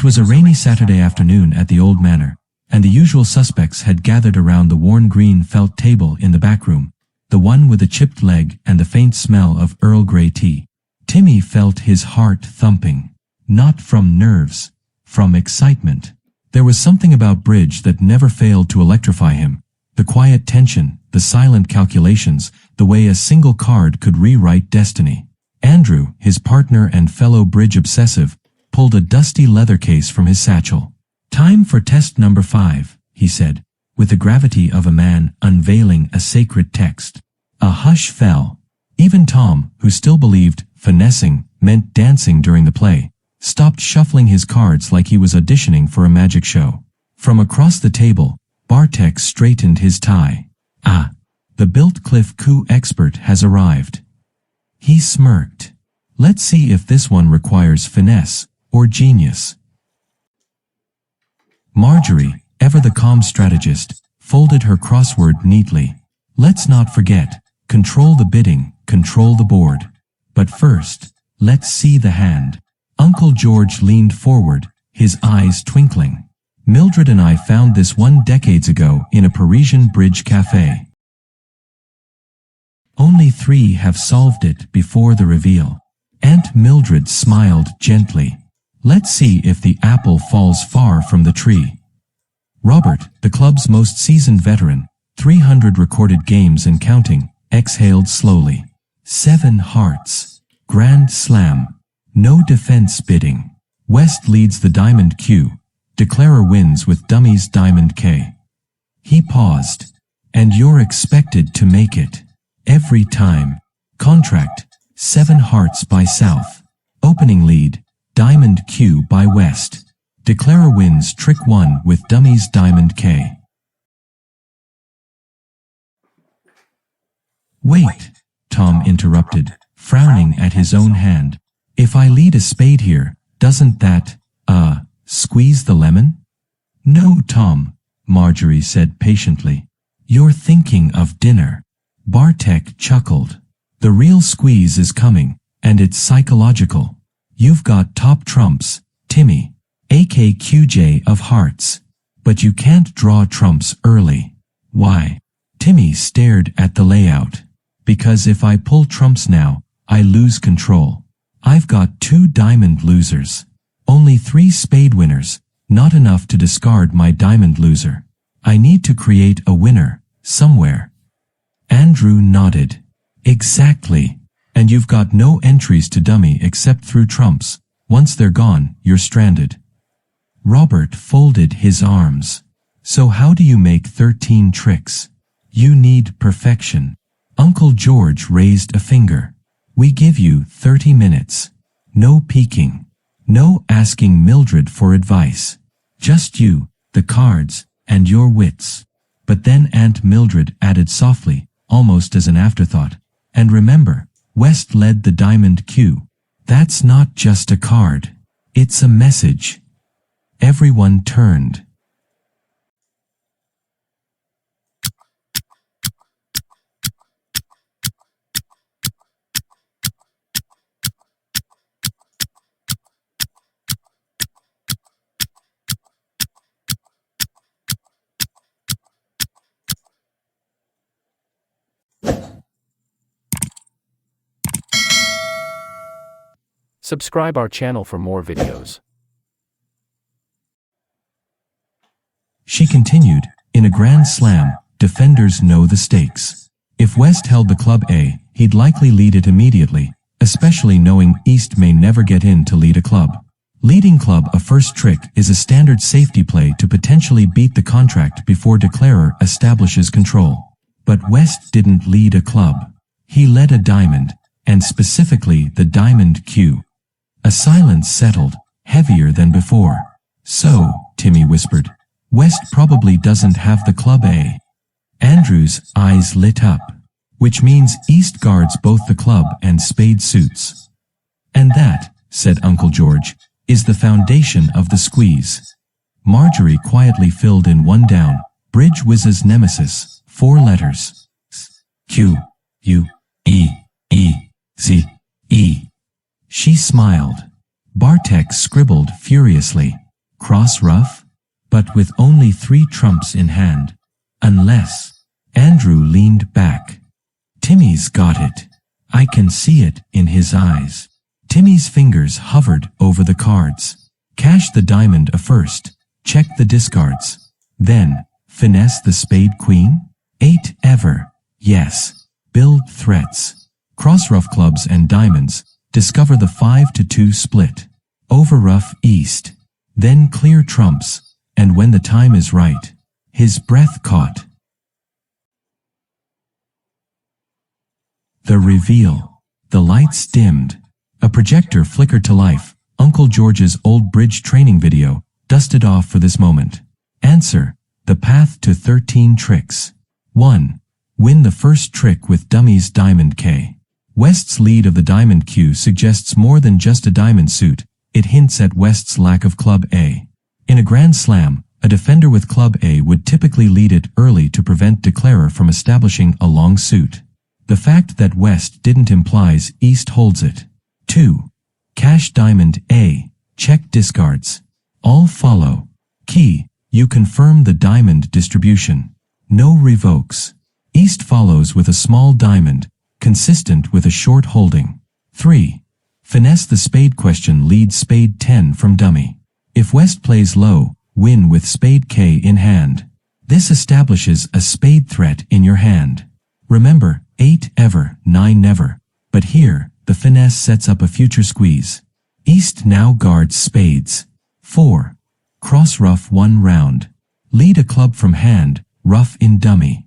was a rainy Saturday afternoon at the old manor, and the usual suspects had gathered around the worn green felt table in the back room, the one with the chipped leg and the faint smell of Earl Grey tea. Timmy felt his heart thumping, not from nerves, from excitement. There was something about bridge that never failed to electrify him. The quiet tension, the silent calculations, the way a single card could rewrite destiny. Andrew, his partner and fellow bridge obsessive, pulled a dusty leather case from his satchel. "Time for test number 5, he said, with the gravity of a man unveiling a sacred text. A hush fell. Even Tom, who still believed finessing meant dancing during the play, stopped shuffling his cards like he was auditioning for a magic show. From across the table, Bartek straightened his tie. "Ah, the built-cliff coup expert has arrived." He smirked. "Let's see if this one requires finesse or genius." Marjorie, ever the calm strategist, folded her crossword neatly. "Let's not forget, control the bidding, control the board. But first, let's see the hand." Uncle George leaned forward, his eyes twinkling. "Mildred and I found this one decades ago in a Parisian bridge cafe. Only 3 have solved it before the reveal." Aunt Mildred smiled gently. "Let's see if the apple falls far from the tree." Robert, the club's most seasoned veteran, 300 recorded games and counting, exhaled slowly. 7 hearts. Grand slam. No defense bidding. West leads the diamond Q. Declarer wins with dummies diamond K. He paused. "And you're expected to make it. Every time. Contract. 7 hearts by South. Opening lead. Diamond Q by West. Declarer wins trick 1 with dummies diamond K." "Wait," Tom interrupted, frowning at his own hand. "If I lead a spade here, doesn't that, squeeze the lemon?" "No, Tom," Marjorie said patiently. "You're thinking of dinner." Bartek chuckled. "The real squeeze is coming, and it's psychological. You've got top trumps, Timmy, AKQJ of hearts. But you can't draw trumps early." "Why?" Timmy stared at the layout. "Because if I pull trumps now, I lose control. I've got 2 diamond losers. Only 3 spade winners, not enough to discard my diamond loser. I need to create a winner, somewhere." Andrew nodded. "Exactly. And you've got no entries to dummy except through trumps. Once they're gone, you're stranded." Robert folded his arms. "So how do you make 13 tricks? You need perfection." Uncle George raised a finger. "We give you 30 minutes. No peeking. No asking Mildred for advice. Just you, the cards, and your wits." But then Aunt Mildred added softly, almost as an afterthought, "And remember, West led the diamond Q. That's not just a card. It's a message." Everyone turned. Subscribe our channel for more videos. She continued, "In a grand slam, defenders know the stakes. If West held the club A, he'd likely lead it immediately, especially knowing East may never get in to lead a club. Leading club a first trick is a standard safety play to potentially beat the contract before declarer establishes control. But West didn't lead a club. He led a diamond, and specifically the diamond Q." A silence settled, heavier than before. "So," Timmy whispered, "West probably doesn't have the club A." Andrew's eyes lit up. "Which means East guards both the club and spade suits." "And that," said Uncle George, "is the foundation of the squeeze." Marjorie quietly filled in one down. "Bridge Whizz's nemesis, 4 letters. Q, U, E, E, C, E." She smiled. Bartek scribbled furiously. Cross ruff? But with only 3 trumps in hand. Unless. Andrew leaned back. Timmy's got it. I can see it in his eyes. Timmy's fingers hovered over the cards. Cash the diamond first. Check the discards. Then, finesse the spade queen? 8 ever. Yes. Build threats. Cross ruff clubs and diamonds. Discover the 5-2 split. Over ruff east. Then clear trumps. And when the time is right. His breath caught. The reveal. The lights dimmed. A projector flickered to life. Uncle George's old bridge training video, dusted off for this moment. Answer. The path to 13 tricks. 1. Win the first trick with dummies diamond K. West's lead of the diamond Q suggests more than just a diamond suit. It hints at West's lack of club A. In a grand slam, a defender with club A would typically lead it early to prevent declarer from establishing a long suit. The fact that West didn't implies East holds it. 2. Cash diamond A. Check discards. All follow. Key. You confirm the diamond distribution. No revokes. East follows with a small diamond, consistent with a short holding. 3. Finesse the spade question lead spade 10 from dummy. If West plays low, win with spade K in hand. This establishes a spade threat in your hand. Remember, 8 ever, 9 never. But here, the finesse sets up a future squeeze. East now guards spades. 4. Cross ruff 1 round. Lead a club from hand, ruff in dummy.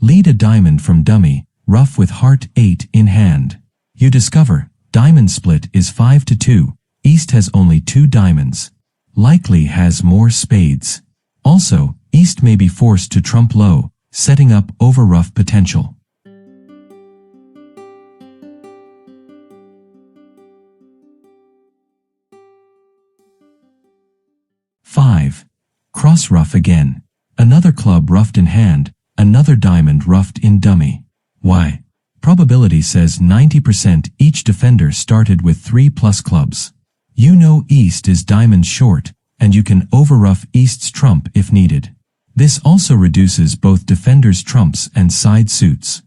Lead a diamond from dummy, ruff with heart 8 in hand. You discover, diamond split is 5-2, East has only 2 diamonds. Likely has more spades. Also, East may be forced to trump low, setting up over ruff potential. Five. Cross ruff again. Another club ruffed in hand. Another diamond ruffed in dummy. Why? Probability says 90% each defender started with 3+ clubs. You know East is diamond short, and you can overruff East's trump if needed. This also reduces both defenders' trumps and side suits.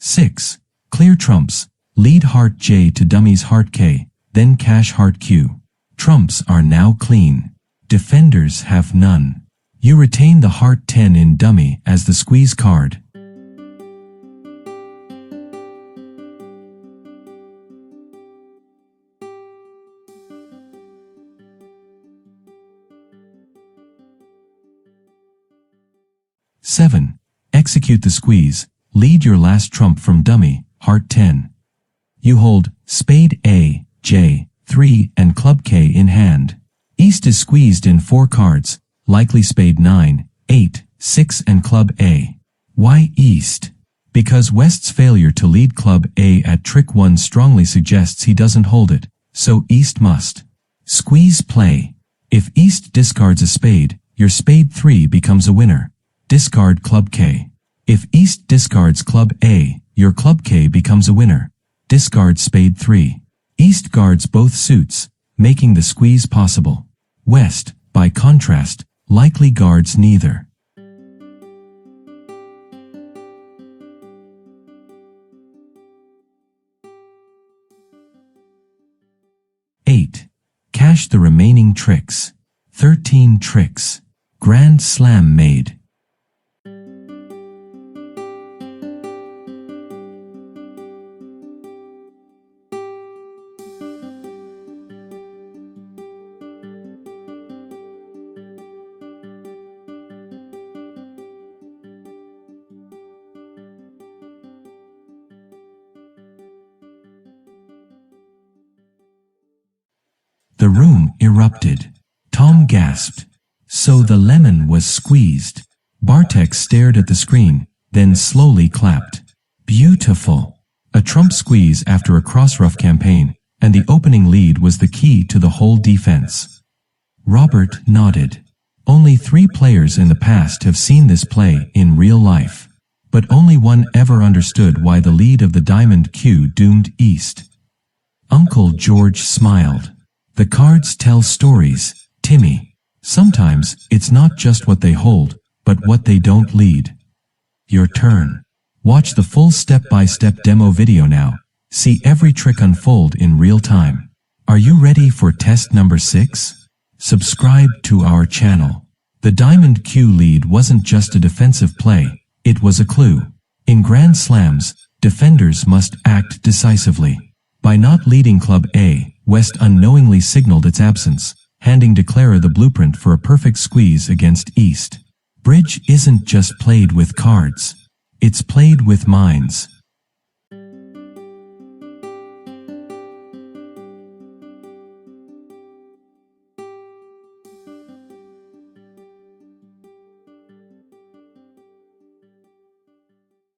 Six. Clear trumps. Lead heart J to dummies heart K, then cash heart Q. Trumps are now clean. Defenders have none. You retain the heart 10 in dummy as the squeeze card. Seven. Execute the squeeze. Lead your last trump from dummy, heart 10. You hold spade A, J, 3 and club K in hand. East is squeezed in 4 cards, likely spade 9, 8, 6 and club A. Why East? Because West's failure to lead club A at trick 1 strongly suggests he doesn't hold it, so East must. Squeeze play. If East discards a spade, your spade 3 becomes a winner. Discard club K. If East discards club A, your club K becomes a winner. Discard spade 3. East guards both suits, making the squeeze possible. West, by contrast, likely guards neither. Eight. Cash the remaining tricks. 13 tricks. Grand slam made. The room erupted. Tom gasped. So the lemon was squeezed. Bartek stared at the screen, then slowly clapped. Beautiful. A trump squeeze after a cross-rough campaign, and the opening lead was the key to the whole defense. Robert nodded. Only 3 players in the past have seen this play in real life. But only one ever understood why the lead of the diamond Q doomed East. Uncle George smiled. The cards tell stories, Timmy. Sometimes it's not just what they hold, but what they don't lead. Your turn. Watch the full step-by-step demo video now. See every trick unfold in real time. Are you ready for test number 6? Subscribe to our channel. The Diamond Q lead wasn't just a defensive play, it was a clue. In Grand Slams, defenders must act decisively. By not leading Club A, West unknowingly signaled its absence, handing Declara the blueprint for a perfect squeeze against East. Bridge isn't just played with cards. It's played with minds.